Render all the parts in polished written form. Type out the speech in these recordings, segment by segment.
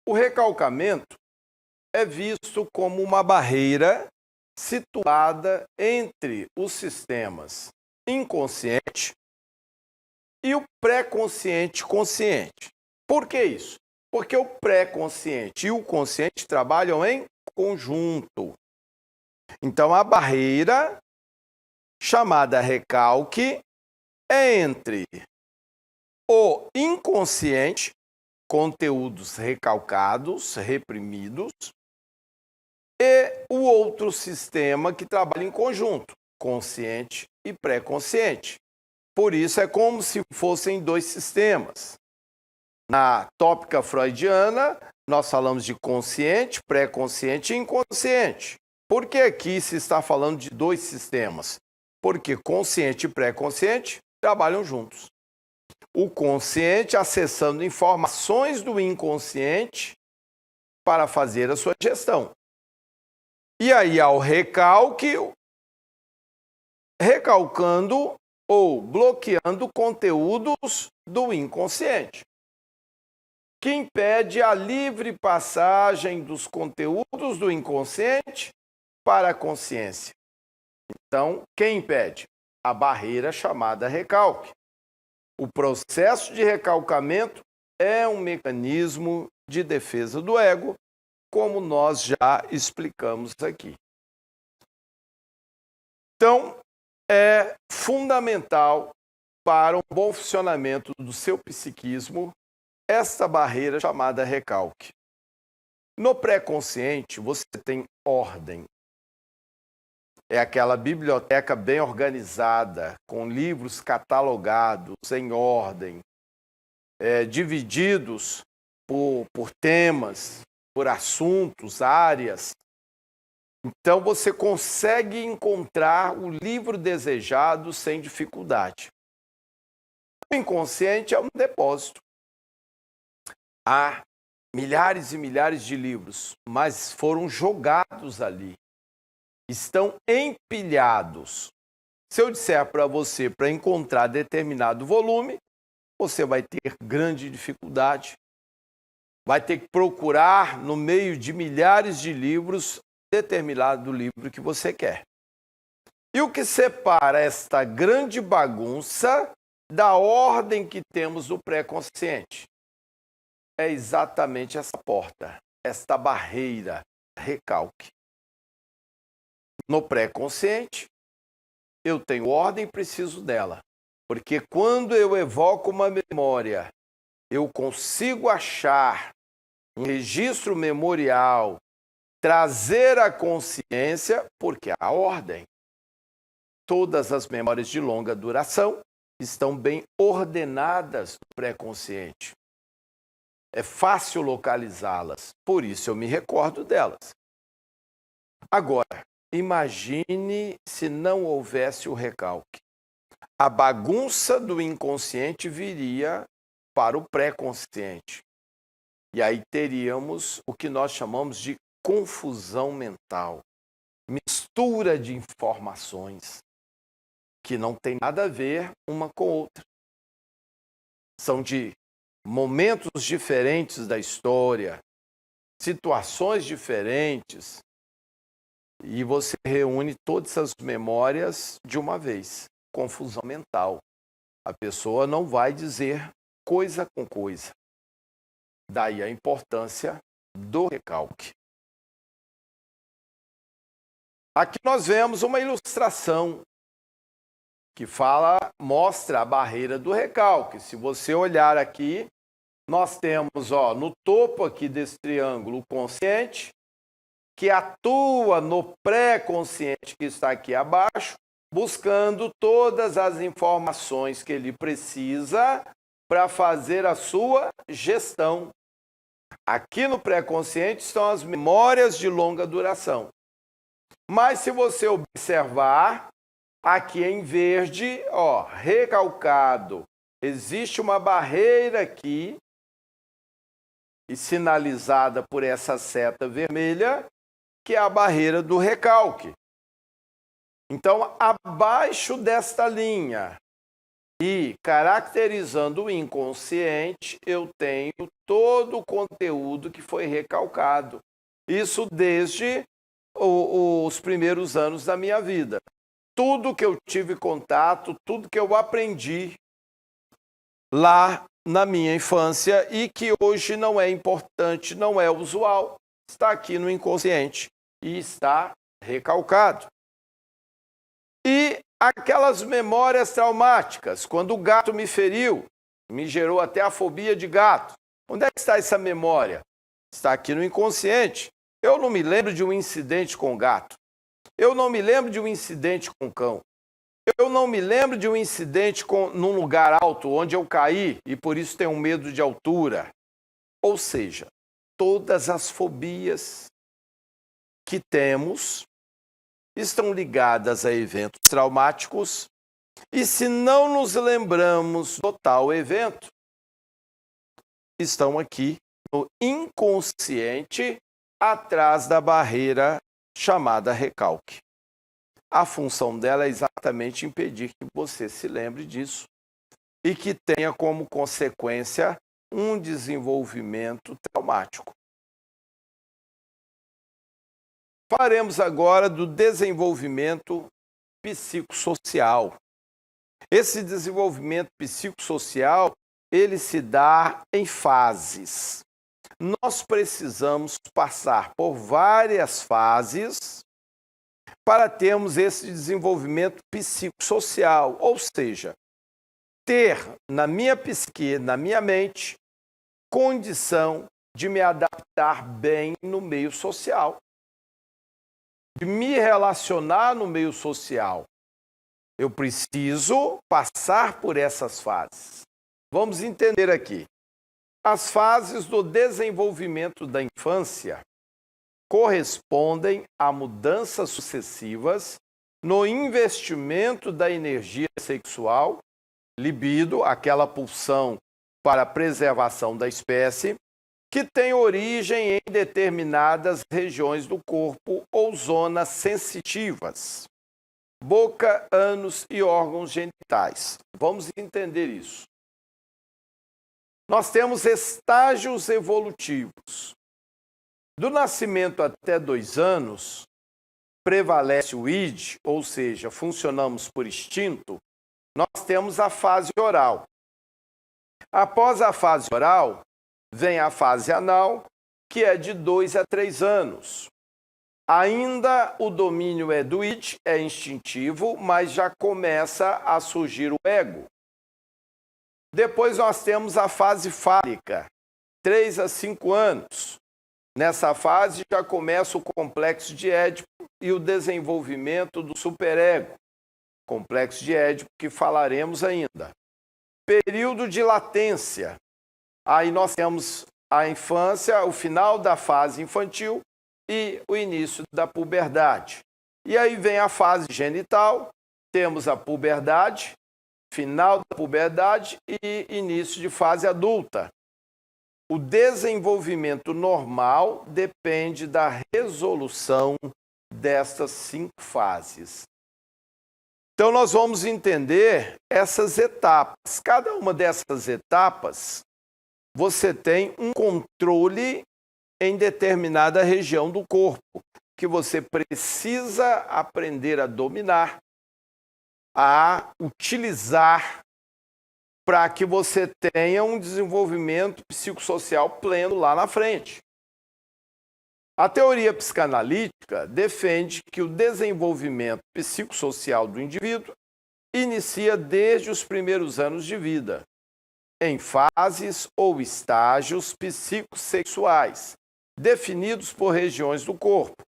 O recalcamento é visto como uma barreira situada entre os sistemas inconsciente e o pré-consciente consciente. Por que isso? Porque o pré-consciente e o consciente trabalham em conjunto. Então, a barreira, chamada recalque, é entre o inconsciente, conteúdos recalcados, reprimidos, e o outro sistema que trabalha em conjunto, consciente e pré-consciente. Por isso é como se fossem dois sistemas. Na tópica freudiana, nós falamos de consciente, pré-consciente e inconsciente. Por que aqui se está falando de dois sistemas? Porque consciente e pré-consciente trabalham juntos. O consciente acessando informações do inconsciente para fazer a sua gestão. E aí, ao recalque, recalcando ou bloqueando conteúdos do inconsciente, que impede a livre passagem dos conteúdos do inconsciente para a consciência. Então, quem impede? A barreira chamada recalque. O processo de recalcamento é um mecanismo de defesa do ego, como nós já explicamos aqui. Então, é fundamental para um bom funcionamento do seu psiquismo esta barreira chamada recalque. No pré-consciente, você tem ordem. É aquela biblioteca bem organizada, com livros catalogados em ordem, divididos por temas, por assuntos, áreas. Então, você consegue encontrar o livro desejado sem dificuldade. O inconsciente é um depósito. Há milhares e milhares de livros, mas foram jogados ali. Estão empilhados. Se eu disser para você para encontrar determinado volume, você vai ter grande dificuldade. Vai ter que procurar no meio de milhares de livros determinado livro que você quer. E o que separa esta grande bagunça da ordem que temos no pré-consciente? É exatamente essa porta, esta barreira, recalque. No pré-consciente, eu tenho ordem e preciso dela. Porque quando eu evoco uma memória, eu consigo achar um registro memorial, trazer a consciência, porque há ordem. Todas as memórias de longa duração estão bem ordenadas no pré-consciente. É fácil localizá-las, por isso eu me recordo delas. Agora, imagine se não houvesse o recalque. A bagunça do inconsciente viria para o pré-consciente. E aí teríamos o que nós chamamos de confusão mental. Mistura de informações que não tem nada a ver uma com outra. São de momentos diferentes da história, situações diferentes, e você reúne todas essas memórias de uma vez. Confusão mental. A pessoa não vai dizer coisa com coisa. Daí a importância do recalque. Aqui nós vemos uma ilustração que mostra a barreira do recalque. Se você olhar aqui, nós temos no topo aqui desse triângulo o consciente, que atua no pré-consciente que está aqui abaixo, buscando todas as informações que ele precisa para fazer a sua gestão. Aqui no pré-consciente estão as memórias de longa duração. Mas se você observar, aqui em verde, recalcado, existe uma barreira aqui, e sinalizada por essa seta vermelha, que é a barreira do recalque. Então, abaixo desta linha, E, caracterizando o inconsciente, eu tenho todo o conteúdo que foi recalcado. Isso desde os primeiros anos da minha vida. Tudo que eu tive contato, tudo que eu aprendi lá na minha infância e que hoje não é importante, não é usual, está aqui no inconsciente e está recalcado. E aquelas memórias traumáticas, quando o gato me feriu, me gerou até a fobia de gato. Onde é que está essa memória? Está aqui no inconsciente. Eu não me lembro de um incidente com o gato. Eu não me lembro de um incidente com o cão. Eu não me lembro de um incidente num lugar alto onde eu caí e por isso tenho medo de altura. Ou seja, todas as fobias que temos estão ligadas a eventos traumáticos e se não nos lembramos do tal evento, estão aqui no inconsciente atrás da barreira chamada recalque. A função dela é exatamente impedir que você se lembre disso e que tenha como consequência um desenvolvimento traumático. Falaremos agora do desenvolvimento psicossocial. Esse desenvolvimento psicossocial, ele se dá em fases. Nós precisamos passar por várias fases para termos esse desenvolvimento psicossocial, ou seja, ter na minha psique, na minha mente, condição de me adaptar bem no meio social, de me relacionar no meio social. Eu preciso passar por essas fases. Vamos entender aqui. As fases do desenvolvimento da infância correspondem a mudanças sucessivas no investimento da energia sexual, libido, aquela pulsão para a preservação da espécie, que tem origem em determinadas regiões do corpo ou zonas sensitivas, boca, ânus e órgãos genitais. Vamos entender isso. Nós temos estágios evolutivos. Do nascimento até 2 anos, prevalece o id, ou seja, funcionamos por instinto, nós temos a fase oral. Após a fase oral, vem a fase anal, que é de 2 a 3 anos. Ainda o domínio é do id, é instintivo, mas já começa a surgir o ego. Depois nós temos a fase fálica, 3 a 5 anos. Nessa fase já começa o complexo de Édipo e o desenvolvimento do superego, complexo de Édipo que falaremos ainda. Período de latência, aí nós temos a infância, o final da fase infantil e o início da puberdade. E aí vem a fase genital, temos a puberdade, final da puberdade e início de fase adulta. O desenvolvimento normal depende da resolução destas 5 fases. Então, nós vamos entender essas etapas. Cada uma dessas etapas, você tem um controle em determinada região do corpo, que você precisa aprender a dominar, a utilizar, para que você tenha um desenvolvimento psicossocial pleno lá na frente. A teoria psicanalítica defende que o desenvolvimento psicossocial do indivíduo inicia desde os primeiros anos de vida, em fases ou estágios psicossexuais, definidos por regiões do corpo,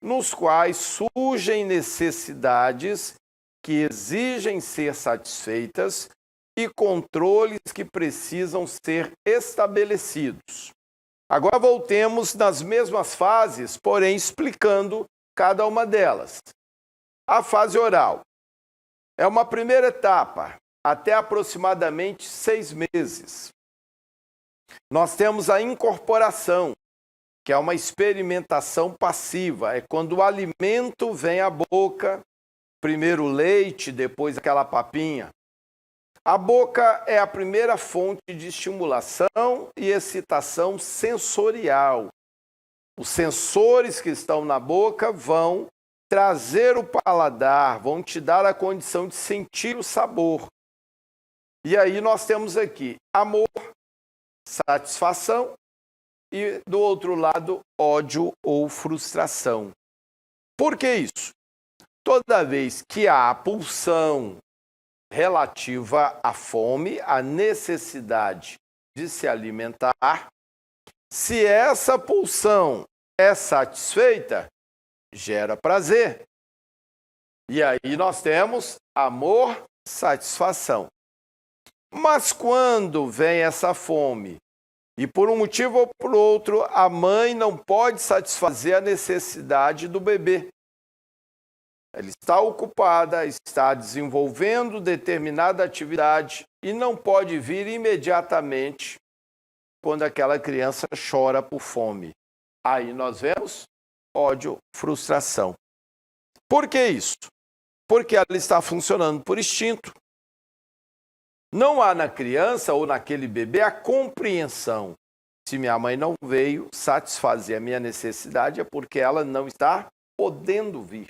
nos quais surgem necessidades que exigem ser satisfeitas e controles que precisam ser estabelecidos. Agora voltemos nas mesmas fases, porém explicando cada uma delas. A fase oral é uma primeira etapa, até aproximadamente 6 meses. Nós temos a incorporação, que é uma experimentação passiva, é quando o alimento vem à boca, primeiro o leite, depois aquela papinha. A boca é a primeira fonte de estimulação e excitação sensorial. Os sensores que estão na boca vão trazer o paladar, vão te dar a condição de sentir o sabor. E aí nós temos aqui amor, satisfação e, do outro lado, ódio ou frustração. Por que isso? Toda vez que há a pulsão relativa à fome, à necessidade de se alimentar, se essa pulsão é satisfeita, gera prazer. E aí nós temos amor, satisfação. Mas quando vem essa fome e por um motivo ou por outro a mãe não pode satisfazer a necessidade do bebê, ela está ocupada, está desenvolvendo determinada atividade e não pode vir imediatamente quando aquela criança chora por fome. Aí nós vemos ódio, frustração. Por que isso? Porque ela está funcionando por instinto. Não há na criança ou naquele bebê a compreensão. Se minha mãe não veio satisfazer a minha necessidade, é porque ela não está podendo vir.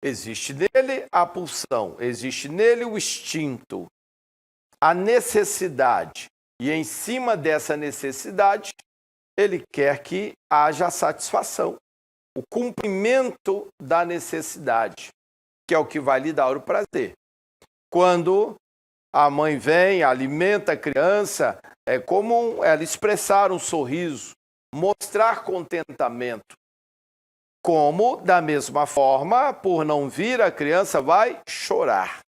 Existe nele a pulsão, existe nele o instinto, a necessidade. E em cima dessa necessidade, ele quer que haja satisfação, o cumprimento da necessidade, que é o que vai lhe dar o prazer. Quando a mãe vem, alimenta a criança, é como ela expressar um sorriso, mostrar contentamento. Como, da mesma forma, por não vir, a criança vai chorar.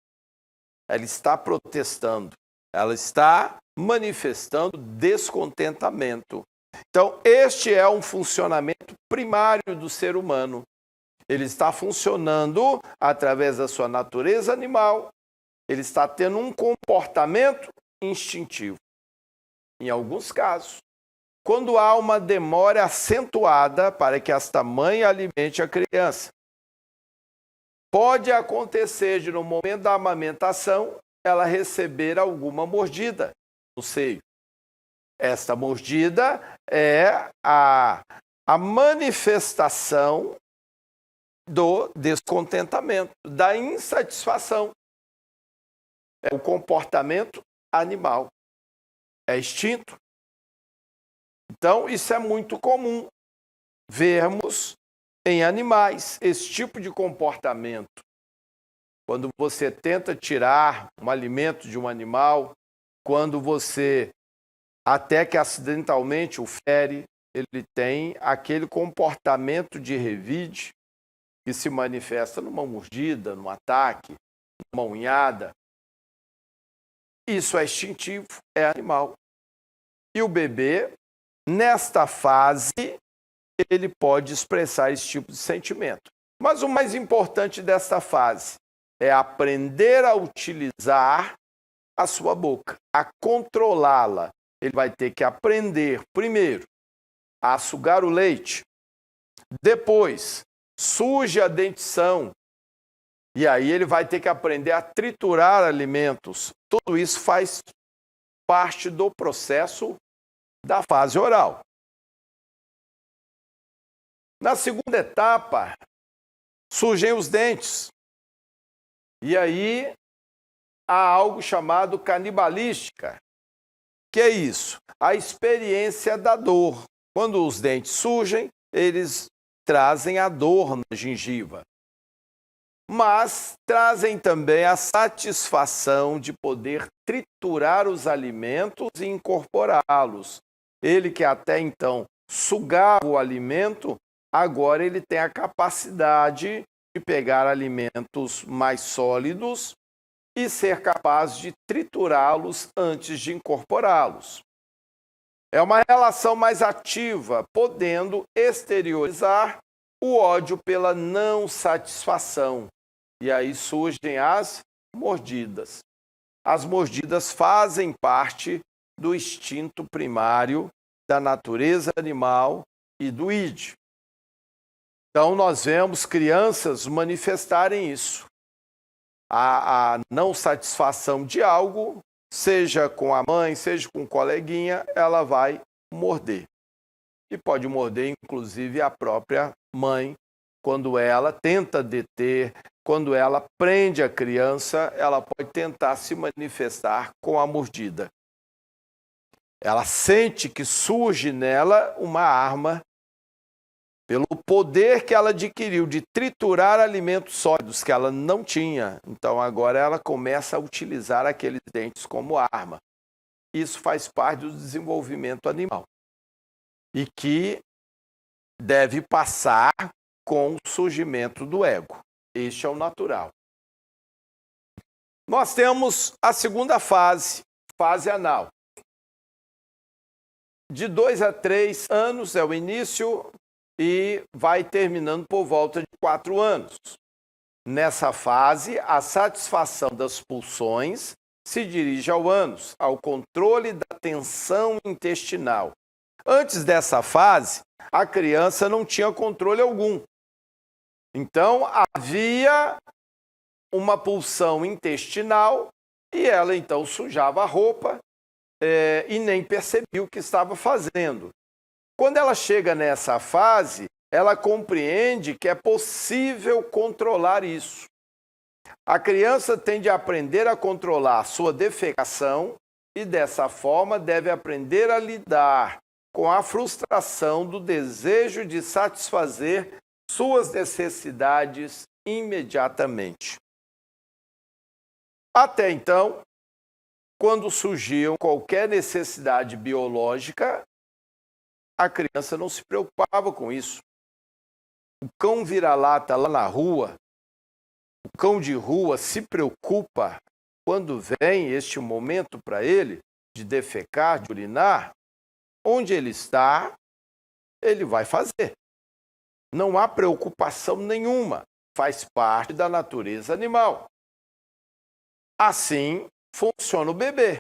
Ela está protestando, ela está manifestando descontentamento. Então, este é um funcionamento primário do ser humano. Ele está funcionando através da sua natureza animal, ele está tendo um comportamento instintivo. Em alguns casos, quando há uma demora acentuada para que esta mãe alimente a criança, pode acontecer de, no momento da amamentação, ela receber alguma mordida no seio. Esta mordida é a manifestação do descontentamento, da insatisfação. É o comportamento animal, é instinto. Então, isso é muito comum vermos em animais esse tipo de comportamento. Quando você tenta tirar um alimento de um animal, quando você até que acidentalmente o fere, ele tem aquele comportamento de revide que se manifesta numa mordida, num ataque, numa unhada. Isso é instintivo, é animal. E o bebê, nesta fase, ele pode expressar esse tipo de sentimento. Mas o mais importante desta fase é aprender a utilizar a sua boca, a controlá-la. Ele vai ter que aprender, primeiro, a sugar o leite. Depois, suje a dentição. E aí ele vai ter que aprender a triturar alimentos. Tudo isso faz parte do processo da fase oral. Na segunda etapa, surgem os dentes. E aí há algo chamado canibalística. Que é isso? A experiência da dor. Quando os dentes surgem, eles trazem a dor na gengiva. Mas trazem também a satisfação de poder triturar os alimentos e incorporá-los. Ele que até então sugava o alimento, agora ele tem a capacidade de pegar alimentos mais sólidos e ser capaz de triturá-los antes de incorporá-los. É uma relação mais ativa, podendo exteriorizar o ódio pela não satisfação. E aí surgem as mordidas. As mordidas fazem parte do instinto primário da natureza animal e do id. Então nós vemos crianças manifestarem isso. a não satisfação de algo, seja com a mãe, seja com um coleguinha, ela vai morder. E pode morder, inclusive, a própria mãe, quando ela tenta deter, quando ela prende a criança, ela pode tentar se manifestar com a mordida. Ela sente que surge nela uma arma pelo poder que ela adquiriu de triturar alimentos sólidos que ela não tinha. Então agora ela começa a utilizar aqueles dentes como arma. Isso faz parte do desenvolvimento animal e que deve passar com o surgimento do ego. Este é o natural. Nós temos a segunda fase, fase anal. De 2 a 3 anos é o início e vai terminando por volta de 4 anos. Nessa fase, a satisfação das pulsões se dirige ao ânus, ao controle da tensão intestinal. Antes dessa fase, a criança não tinha controle algum. Então, havia uma pulsão intestinal e ela então sujava a roupa e nem percebia o que estava fazendo. Quando ela chega nessa fase, ela compreende que é possível controlar isso. A criança tem de aprender a controlar sua defecação e, dessa forma, deve aprender a lidar com a frustração do desejo de satisfazer suas necessidades imediatamente. Até então, quando surgia qualquer necessidade biológica, a criança não se preocupava com isso. O cão vira-lata lá na rua, o cão de rua se preocupa quando vem este momento para ele de defecar, de urinar. Onde ele está, ele vai fazer. Não há preocupação nenhuma, faz parte da natureza animal. Assim funciona o bebê.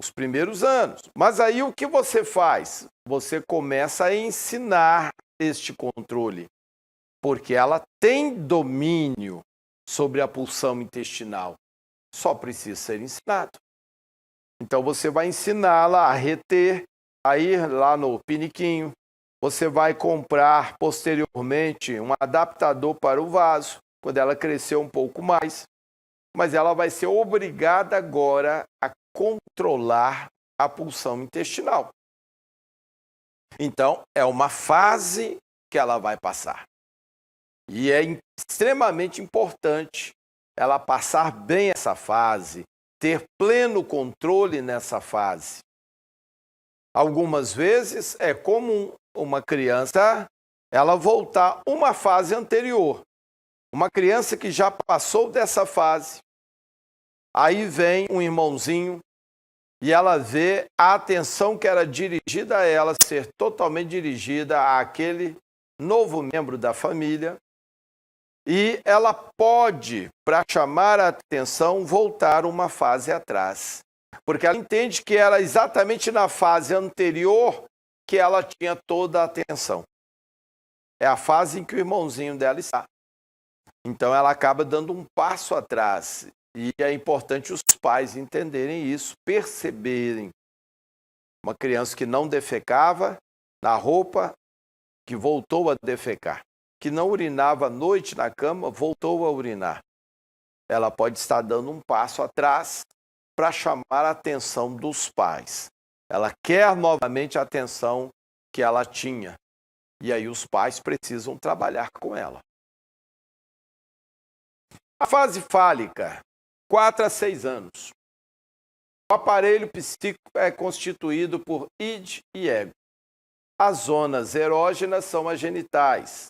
Os primeiros anos. Mas aí o que você faz? Você começa a ensinar este controle, porque ela tem domínio sobre a pulsão intestinal. Só precisa ser ensinado. Então você vai ensiná-la a reter, a ir lá no piniquinho. Você vai comprar posteriormente um adaptador para o vaso, quando ela crescer um pouco mais. Mas ela vai ser obrigada agora a controlar a pulsão intestinal. Então, é uma fase que ela vai passar. E é extremamente importante ela passar bem essa fase, ter pleno controle nessa fase. Algumas vezes é comum uma criança ela voltar uma fase anterior. Uma criança que já passou dessa fase, aí vem um irmãozinho e ela vê a atenção que era dirigida a ela ser totalmente dirigida àquele novo membro da família. E ela pode, para chamar a atenção, voltar uma fase atrás. Porque ela entende que era exatamente na fase anterior que ela tinha toda a atenção. É a fase em que o irmãozinho dela está. Então ela acaba dando um passo atrás. E é importante os pais entenderem isso, perceberem. Uma criança que não defecava na roupa, que voltou a defecar. Que não urinava à noite na cama, voltou a urinar. Ela pode estar dando um passo atrás para chamar a atenção dos pais. Ela quer novamente a atenção que ela tinha. E aí os pais precisam trabalhar com ela. A fase fálica, 4 a 6 anos. O aparelho psíquico é constituído por id e ego. As zonas erógenas são as genitais.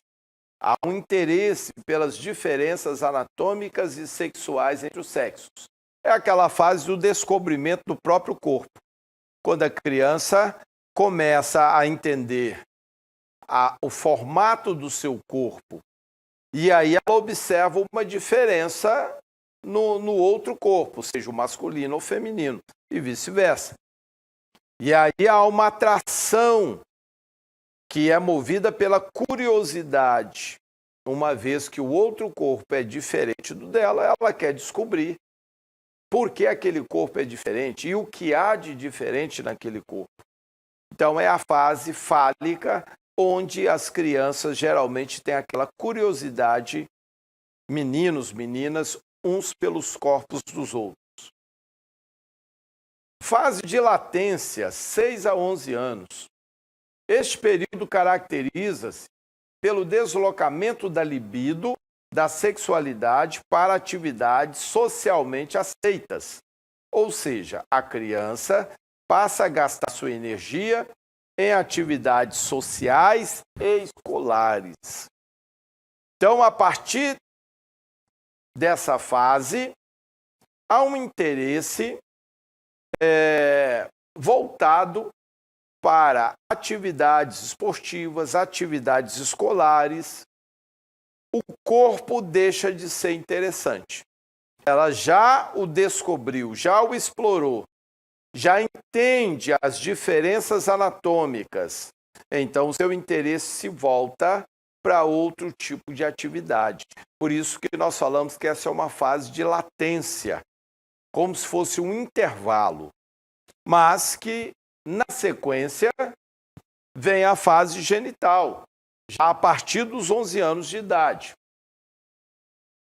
Há um interesse pelas diferenças anatômicas e sexuais entre os sexos. É aquela fase do descobrimento do próprio corpo. Quando a criança começa a entender o formato do seu corpo, e aí ela observa uma diferença no outro corpo, seja o masculino ou feminino, e vice-versa. E aí há uma atração que é movida pela curiosidade. uma vez que o outro corpo é diferente do dela, ela quer descobrir por que aquele corpo é diferente e o que há de diferente naquele corpo. Então, é a fase fálica, onde as crianças geralmente têm aquela curiosidade, meninos, meninas, uns pelos corpos dos outros. Fase de latência, 6 a 11 anos. Este período caracteriza-se pelo deslocamento da libido, da sexualidade para atividades socialmente aceitas. Ou seja, a criança passa a gastar sua energia em atividades sociais e escolares. Então, a partir dessa fase, há um interesse voltado para atividades esportivas, atividades escolares. O corpo deixa de ser interessante. Ela já o descobriu, já o explorou, já entende as diferenças anatômicas. Então, o seu interesse se volta para outro tipo de atividade. Por isso que nós falamos que essa é uma fase de latência, como se fosse um intervalo, mas que, na sequência, vem a fase genital, já a partir dos 11 anos de idade.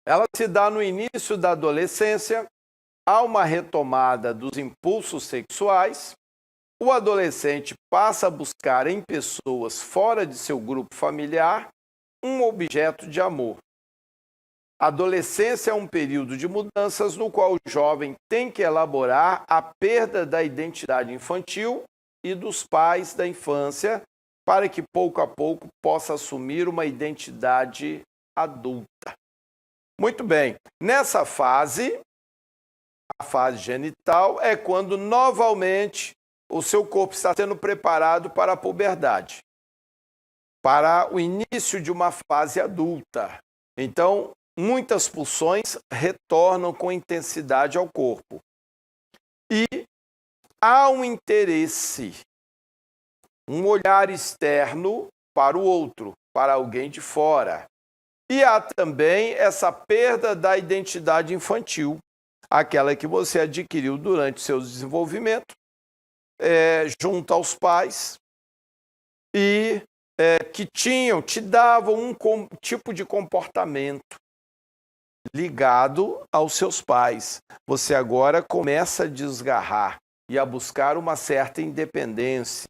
Ela se dá no início da adolescência, há uma retomada dos impulsos sexuais, o adolescente passa a buscar em pessoas fora de seu grupo familiar um objeto de amor. A adolescência é um período de mudanças no qual o jovem tem que elaborar a perda da identidade infantil e dos pais da infância para que pouco a pouco possa assumir uma identidade adulta. Muito bem, nessa fase, a fase genital é quando novamente o seu corpo está sendo preparado para a puberdade, para o início de uma fase adulta. Então, muitas pulsões retornam com intensidade ao corpo. E há um interesse, um olhar externo para o outro, para alguém de fora. E há também essa perda da identidade infantil, aquela que você adquiriu durante seu desenvolvimento, junto aos pais, e que te davam um tipo de comportamento ligado aos seus pais. Você agora começa a desgarrar e a buscar uma certa independência,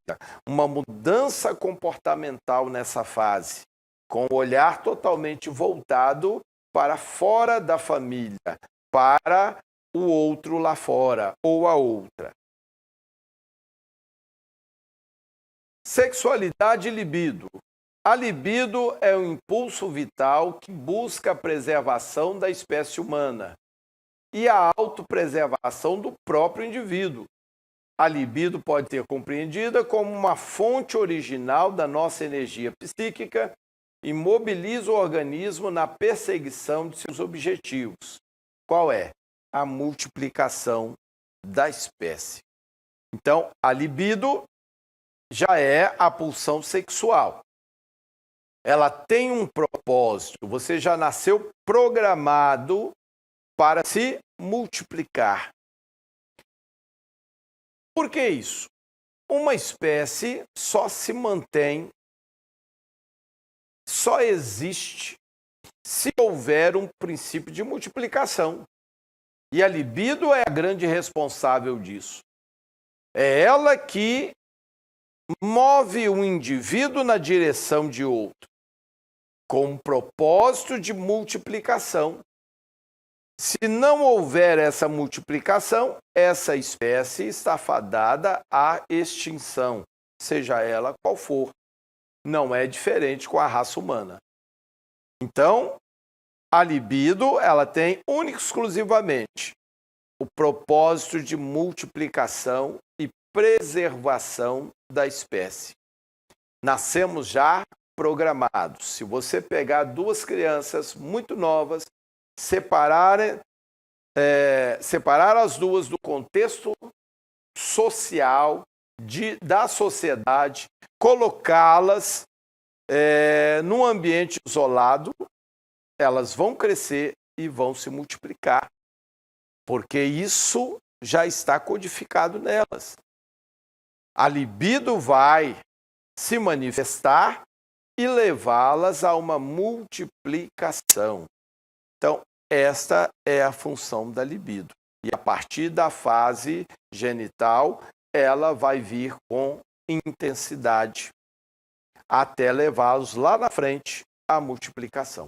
uma mudança comportamental nessa fase, com o olhar totalmente voltado para fora da família, para o outro lá fora, ou a outra. Sexualidade e libido. A libido é um impulso vital que busca a preservação da espécie humana e a autopreservação do próprio indivíduo. A libido pode ser compreendida como uma fonte original da nossa energia psíquica e mobiliza o organismo na perseguição de seus objetivos. Qual é? A multiplicação da espécie. Então, a libido já é a pulsão sexual. Ela tem um propósito. Você já nasceu programado para se multiplicar. Por que isso? Uma espécie só se mantém, só existe se houver um princípio de multiplicação. E a libido é a grande responsável disso. É ela que move um indivíduo na direção de outro, com um propósito de multiplicação. Se não houver essa multiplicação, essa espécie está fadada à extinção, seja ela qual for. Não é diferente com a raça humana. Então, a libido, ela tem única e exclusivamente o propósito de multiplicação e preservação da espécie. Nascemos já programados. Se você pegar duas crianças muito novas, separar as duas do contexto social, da sociedade, colocá-las num ambiente isolado, elas vão crescer e vão se multiplicar, porque isso já está codificado nelas. A libido vai se manifestar e levá-las a uma multiplicação. Então, esta é a função da libido. E a partir da fase genital, ela vai vir com intensidade, até levá-los lá na frente à multiplicação.